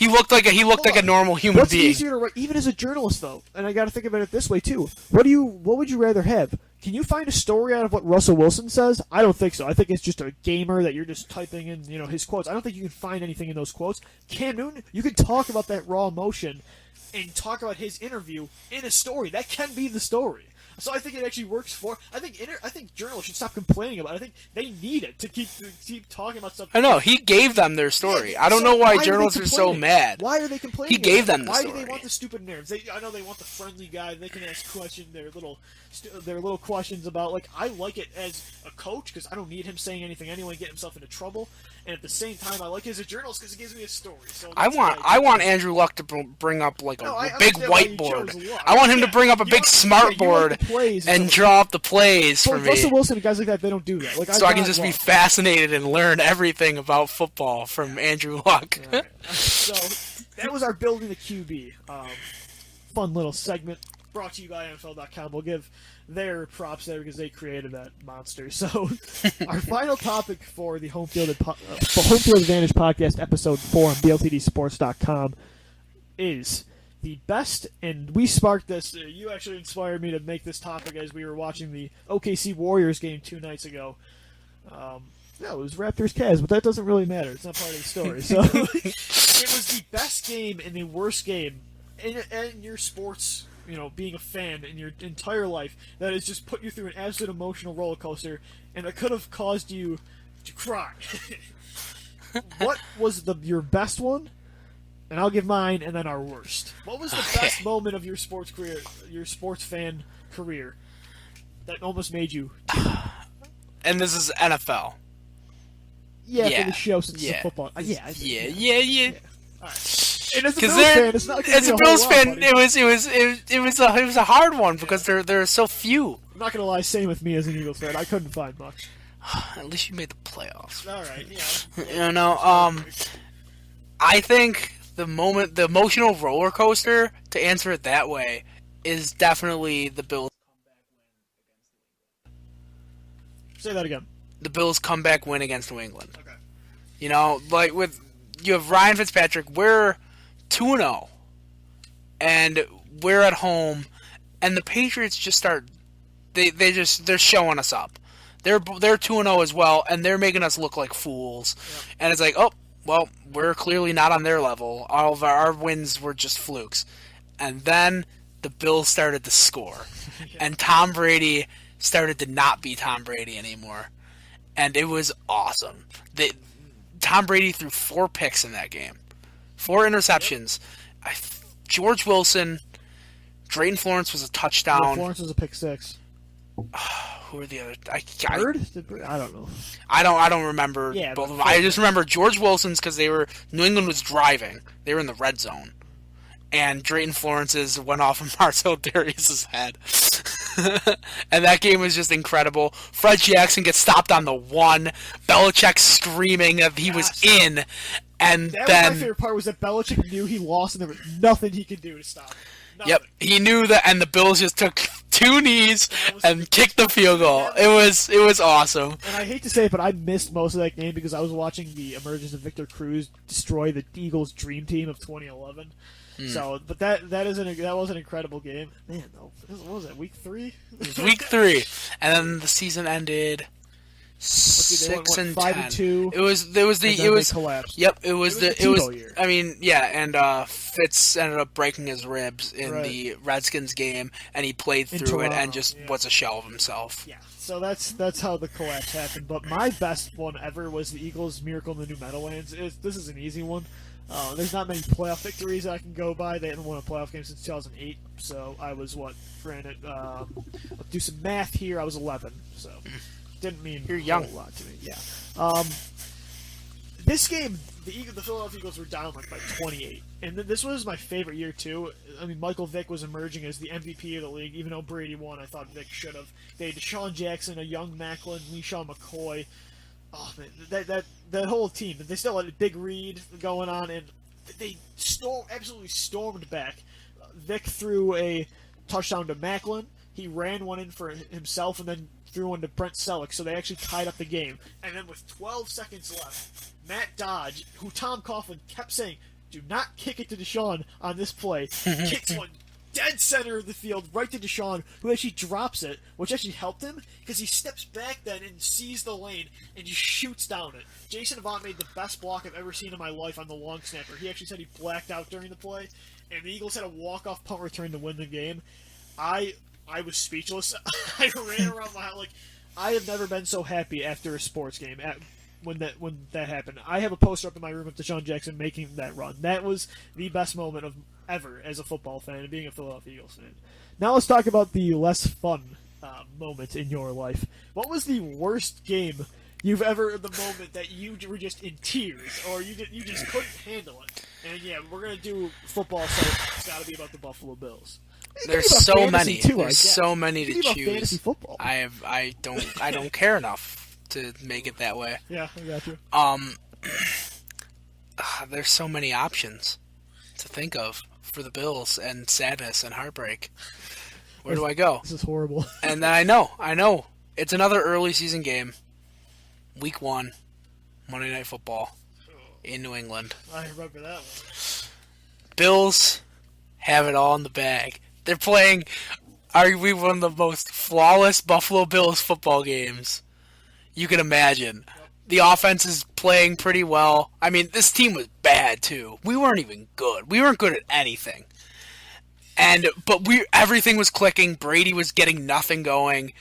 looked like a normal human What's being. easier to write, even as a journalist though? And I got to think about it this way too. What would you rather have? Can you find a story out of what Russell Wilson says? I don't think so. I think it's just a gamer that you're just typing in, his quotes. I don't think you can find anything in those quotes. Cam Newton, you can talk about that raw emotion and talk about his interview in a story. That can be the story. So I think it actually works for. I think journalists should stop complaining about it. I think they need it to keep talking about stuff. I know he gave them their story. I don't know why journalists are so mad. Why are they complaining? He gave them the story. story. Why do they want the stupid narratives? I know they want the friendly guy. They can ask questions. Their little questions about like I like it as a coach because I don't need him saying anything anyway, get himself into trouble. And at the same time, I like it as a journalist because it gives me a story. So I want Andrew Luck to bring up like a big whiteboard. I want him to bring up a big smart board and draw up the plays for me. Russell Wilson and guys like that, they don't do that. Like, so I can just be fascinated and learn everything about football from Andrew Luck. Right. So that was our building the QB. Fun little segment brought to you by NFL.com. We'll give their props there because they created that monster. So our final topic for the Home Field Advantage podcast, episode 4 on BLTDsports.com is the best, and we sparked this. You actually inspired me to make this topic as we were watching the OKC Warriors game 2 nights ago. No, it was Raptors-Cavs, but that doesn't really matter. It's not part of the story. So it was the best game and the worst game in your sports, being a fan in your entire life that has just put you through an absolute emotional roller coaster, and that could have caused you to cry. What was your best one? And I'll give mine, and then our worst. What was the best moment of your sports career, your sports fan career, that almost made you? And this is NFL. Yeah, for the show since it's football. Yeah. All right. And as a Bills fan, it's not as a Bills fan, it was a hard one because there are so few. I'm not gonna lie, same with me as an Eagles fan. I couldn't find much. At least you made the playoffs. All right, yeah. I think the emotional roller coaster, to answer it that way, is definitely the Bills' comeback win against New England. Say that again. The Bills' comeback win against New England. Okay. You have Ryan Fitzpatrick. We're 2-0, and we're at home, and the Patriots just start. They're showing us up. They're 2-0 as well, and they're making us look like fools. Yep. And it's like, oh, well, we're clearly not on their level. All of our wins were just flukes. And then the Bills started to score, and Tom Brady started to not be Tom Brady anymore, and it was awesome. Tom Brady threw 4 picks in that game. 4 interceptions. George Wilson, Drayton Florence was a touchdown. Florence was a pick 6. Who are the other? Bird? I don't know. I don't remember Yeah, both of but them. I just remember George Wilson's because New England was driving. They were in the red zone, and Drayton Florence's went off of Marcel Darius's head, and that game was just incredible. Fred Jackson gets stopped on the 1. Belichick screaming that he was in, and that then was my favorite part was that Belichick knew he lost and there was nothing he could do to stop him. Nothing. Yep, he knew that, and the Bills just took 2 knees and kicked the field goal. It was awesome. And I hate to say it, but I missed most of that game because I was watching the emergence of Victor Cruz destroy the Eagles' dream team of 2011. So, but that was an incredible game. Man, though, what was that? Week 3? It was week 3, and then the season ended. They went, 6 and 5-2. It was They collapsed. Yep, It was the Tebow year. I mean, yeah, and Fitz ended up breaking his ribs in Right. the Redskins game, and he played In through it Toronto, and just yeah. was a shell of himself. Yeah, so that's how the collapse happened. But my best one ever was the Eagles' miracle in the New Meadowlands. This is an easy one. There's not many playoff victories I can go by. They haven't won a playoff game since 2008. So I was granted, let's do some math here. I was 11, so didn't mean You're young. a whole lot to me. Yeah. This game, the Philadelphia Eagles were down like by 28, and this was my favorite year too. I mean, Michael Vick was emerging as the MVP of the league, even though Brady won. I thought Vick should have. They had Deshaun Jackson, a young Macklin, LeSean McCoy. Oh man, that whole team. They still had a Big Read going on, and they absolutely stormed back. Vick threw a touchdown to Macklin. He ran one in for himself, and then threw one to Brent Selleck, so they actually tied up the game. And then with 12 seconds left, Matt Dodge, who Tom Coughlin kept saying, do not kick it to Deshaun on this play, kicks one dead center of the field right to Deshaun, who actually drops it, which actually helped him, because he steps back then and sees the lane and just shoots down it. Jason Avant made the best block I've ever seen in my life on the long snapper. He actually said he blacked out during the play, and the Eagles had a walk-off punt return to win the game. I was speechless. I ran around my house. Like, I have never been so happy after a sports game when that happened. I have a poster up in my room of Deshaun Jackson making that run. That was the best moment of ever as a football fan and being a Philadelphia Eagles fan. Now let's talk about the less fun moment in your life. What was the worst game you've ever, the moment that you were just in tears or you just couldn't handle it? And yeah, we're going to do football, so it's got to be about the Buffalo Bills. There's so many. Too, There's so many to choose. Fantasy football. I don't care enough to make it that way. Yeah, I got you. There's so many options to think of for the Bills, and sadness and heartbreak. Where do I go? This is horrible. And then I know. It's another early season game. Week 1, Monday Night Football in New England. I remember that one. Bills have it all in the bag. They're playing arguably one of the most flawless Buffalo Bills football games you can imagine. The offense is playing pretty well. I mean, this team was bad too. We weren't even good. We weren't good at anything. But everything was clicking. Brady was getting nothing going.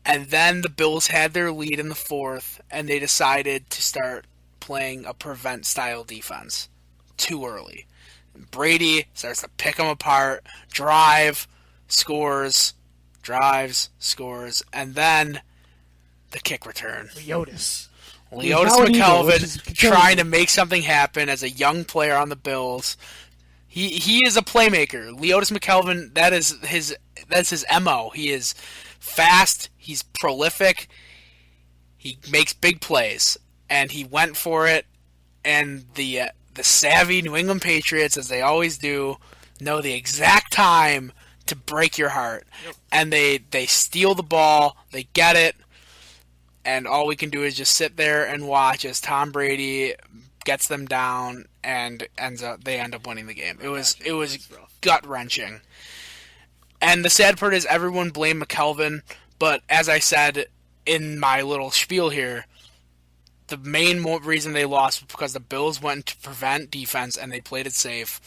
And then the Bills had their lead in the 4th, and they decided to start playing a prevent-style defense too early. Brady starts to pick them apart, drives, scores, and then the kick return. Leotis McKelvin trying to make something happen as a young player on the Bills. He is a playmaker. Leotis McKelvin, that's his MO. He is fast, he's prolific, he makes big plays, and he went for it, and the savvy New England Patriots, as they always do, know the exact time to break your heart. Yep. And they steal the ball, they get it, and all we can do is just sit there and watch as Tom Brady gets them down and they end up winning the game. It was gut-wrenching. And the sad part is everyone blamed McKelvin, but as I said in my little spiel here, the main reason they lost was because the Bills went to prevent defense and they played it safe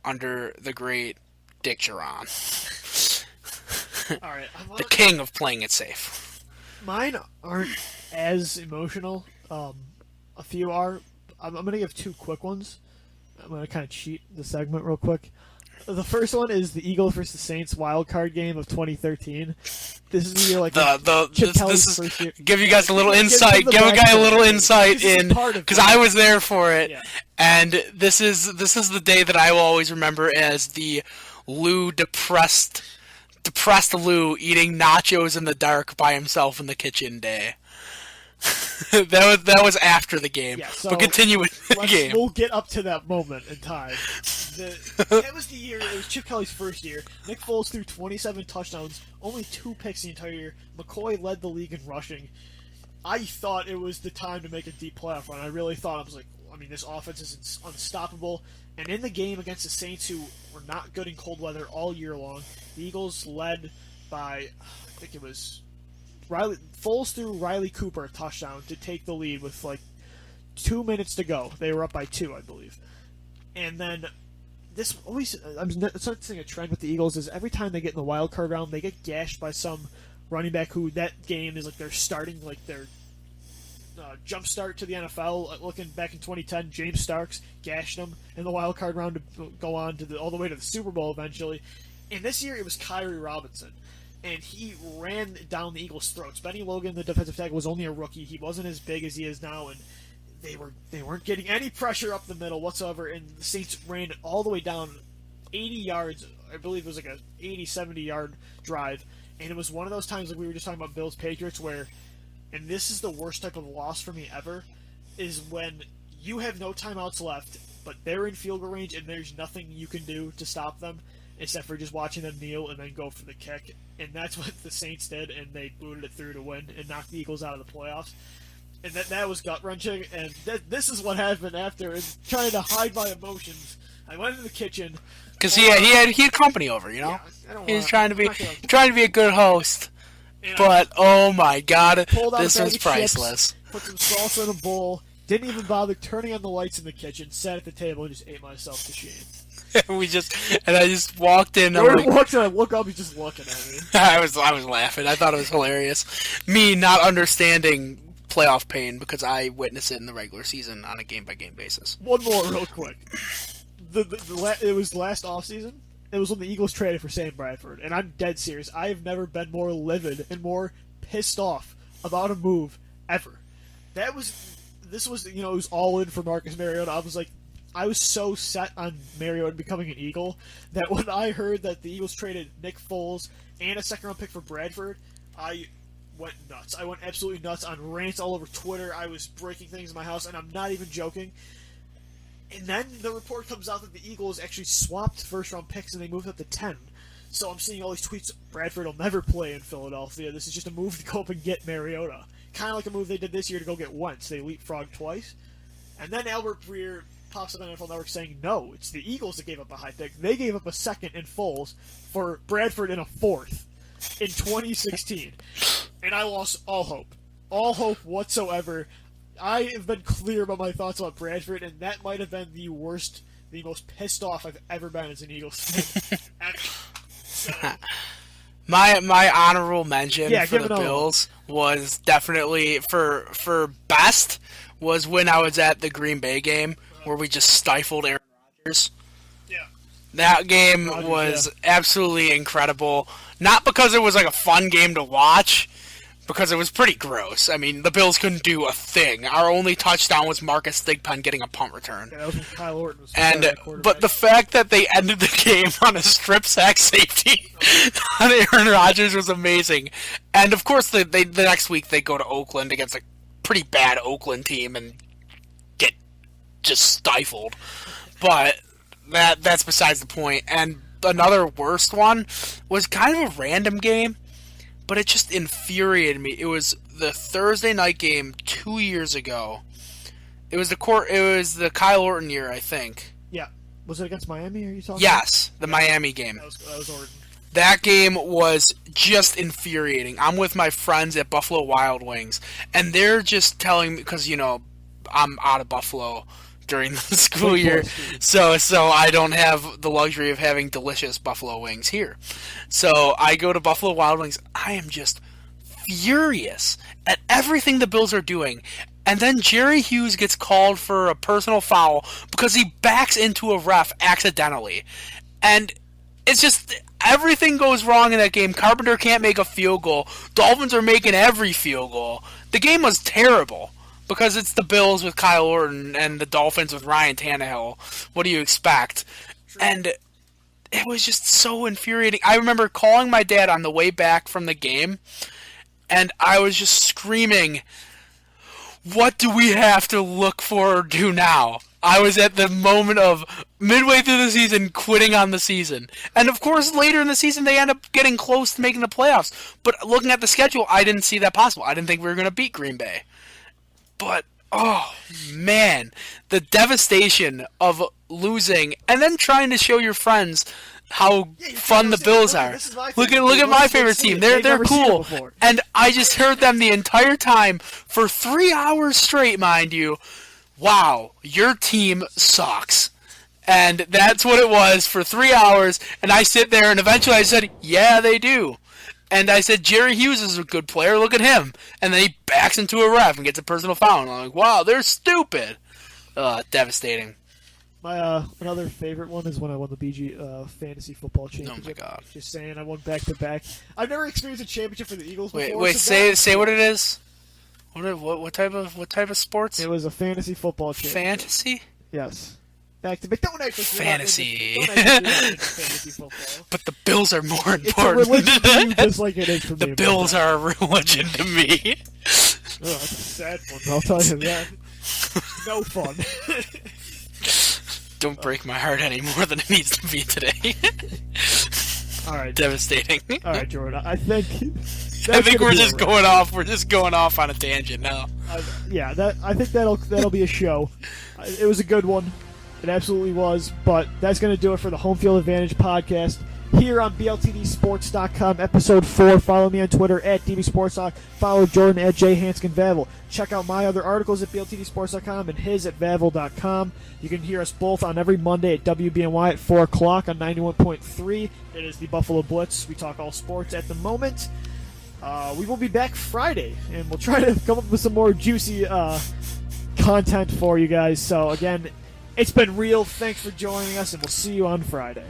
under the great Dick Geron. All right, the king of playing it safe. Mine aren't as emotional. A few are. I'm going to give 2 quick ones. I'm going to kind of cheat the segment real quick. The first one is the Eagles versus the Saints wild card game of 2013. This is the year like this is first year. Give you guys a little insight. Give a guy a little insight in because I was there for it, and this is the day that I will always remember as the depressed Lou eating nachos in the dark by himself in the kitchen day. that was after the game. Yeah, so but continue with the game. We'll get up to that moment in time. That was the year. It was Chip Kelly's first year. Nick Foles threw 27 touchdowns, only 2 picks the entire year. McCoy led the league in rushing. I thought it was the time to make a deep playoff run. I really thought. I was like, this offense is unstoppable. And in the game against the Saints, who were not good in cold weather all year long, the Eagles led by, I think it was Foles threw Riley Cooper a touchdown to take the lead with like 2 minutes to go. They were up by 2, I believe. And then this always, I'm noticing a trend with the Eagles is every time they get in the wild card round, they get gashed by some running back who that game is like their starting, like their jump start to the NFL. Looking back in 2010, James Starks gashed them in the wild card round to go on to all the way to the Super Bowl eventually. And this year it was Kyrie Robinson. And he ran down the Eagles' throats. Benny Logan, the defensive tackle, was only a rookie. He wasn't as big as he is now, and they weren't getting any pressure up the middle whatsoever. And the Saints ran all the way down 80 yards. I believe it was like a 80, 70-yard drive. And it was one of those times like we were just talking about Bills-Patriots where, and this is the worst type of loss for me ever, is when you have no timeouts left, but they're in field goal range and there's nothing you can do to stop them except for just watching them kneel and then go for the kick. And that's what the Saints did, and they booted it through to win and knocked the Eagles out of the playoffs. And that was gut-wrenching, and this is what happened after. And trying to hide my emotions, I went into the kitchen. Because he had company over, you know? Yeah, he was trying to be a good host. But, oh my god, this was priceless. Chips, put some salsa in a bowl, didn't even bother turning on the lights in the kitchen, sat at the table and just ate myself to shame. I just walked in. I look up, he's just looking at me. I was laughing. I thought it was hilarious. Me not understanding playoff pain because I witness it in the regular season on a game-by-game basis. One more real quick. It was last offseason. It was when the Eagles traded for Sam Bradford, and I'm dead serious. I have never been more livid and more pissed off about a move ever. This was, it was all in for Marcus Mariota. I was so set on Mariota becoming an Eagle that when I heard that the Eagles traded Nick Foles and a second-round pick for Bradford, I went nuts. I went absolutely nuts on rants all over Twitter. I was breaking things in my house, and I'm not even joking. And then the report comes out that the Eagles actually swapped first-round picks and they moved up to 10. So I'm seeing all these tweets, Bradford will never play in Philadelphia. This is just a move to go up and get Mariota. Kind of like a move they did this year to go get Wentz. They leapfrogged twice. And then Albert Breer pops up on NFL Network saying, no, it's the Eagles that gave up a high pick. They gave up a second in Foles for Bradford and a fourth in 2016. And I lost all hope. All hope whatsoever. I have been clear about my thoughts about Bradford, and that might have been the most pissed off I've ever been as an Eagles fan. So, my honorable mention for the Bills was definitely for best was when I was at the Green Bay game where we just stifled Aaron Rodgers. Yeah. That game was absolutely incredible. Not because it was like a fun game to watch, because it was pretty gross. I mean, the Bills couldn't do a thing. Our only touchdown was Marcus Thigpen getting a punt return. Yeah, that was when Kyle Orton was but the fact that they ended the game on a strip sack safety on Aaron Rodgers was amazing. And of course, the next week they go to Oakland against a pretty bad Oakland team and get just stifled. But that's besides the point. And another worst one was kind of a random game, but it just infuriated me. It was the Thursday night game 2 years ago. It was the Kyle Orton year, I think. Yeah. Was it against Miami? Are you talking? Yes, the Miami game. That was Orton. That game was just infuriating. I'm with my friends at Buffalo Wild Wings, and they're just telling me, because, I'm out of Buffalo during the school year, so I don't have the luxury of having delicious buffalo wings here. So I go to Buffalo Wild Wings. I am just furious at everything the Bills are doing. And then Jerry Hughes gets called for a personal foul because he backs into a ref accidentally. And it's just everything goes wrong in that game. Carpenter can't make a field goal. Dolphins are making every field goal. The game was terrible because it's the Bills with Kyle Orton and the Dolphins with Ryan Tannehill. What do you expect? True. And it was just so infuriating. I remember calling my dad on the way back from the game, and I was just screaming, what do we have to look for or do now? I was at the moment of midway through the season quitting on the season. And of course, later in the season, they end up getting close to making the playoffs. But looking at the schedule, I didn't see that possible. I didn't think we were going to beat Green Bay. But, oh, man, the devastation of losing and then trying to show your friends how fun the Bills are. Look at my favorite team. They're cool. And I just heard them the entire time for 3 hours straight, mind you. Wow, your team sucks. And that's what it was for 3 hours. And I sit there and eventually I said, yeah, they do. And I said, Jerry Hughes is a good player. Look at him. And then he backs into a ref and gets a personal foul. And I'm like, wow, they're stupid. Devastating. My another favorite one is when I won the BG fantasy football championship. Oh my god! Just saying, I won back to back. I've never experienced a championship for the Eagles before. Wait, say what it is. What type of sports? It was a fantasy football championship. Fantasy? Yes. Back to back. Don't actually fantasy. Fantasy football. But the Bills are more important. It's a religion to you, just like it is for me. The Bills are a religion to me. Oh, that's a sad one. I'll tell you that. No fun. Don't break my heart any more than it needs to be today. All right. Devastating. All right, Jordan. I think we're just going off. We're just going off on a tangent now. I think that'll be a show. It was a good one. It absolutely was. But that's going to do it for the Home Field Advantage podcast here on BLTDSports.com, episode 4. Follow me on Twitter at DBSportsTalk. Follow Jordan at JHanskinVavel. Check out my other articles at BLTDSports.com and his at Vavel.com. You can hear us both on every Monday at WBNY at 4 o'clock on 91.3. It is the Buffalo Blitz. We talk all sports at the moment. We will be back Friday, and we'll try to come up with some more juicy content for you guys. So, again, it's been real. Thanks for joining us, and we'll see you on Friday.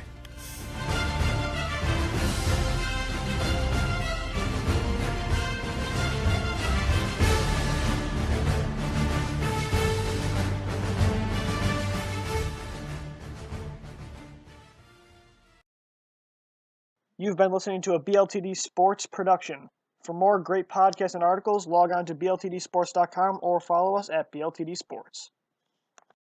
You've been listening to a BLTD Sports production. For more great podcasts and articles, log on to BLTDsports.com or follow us at BLTD Sports.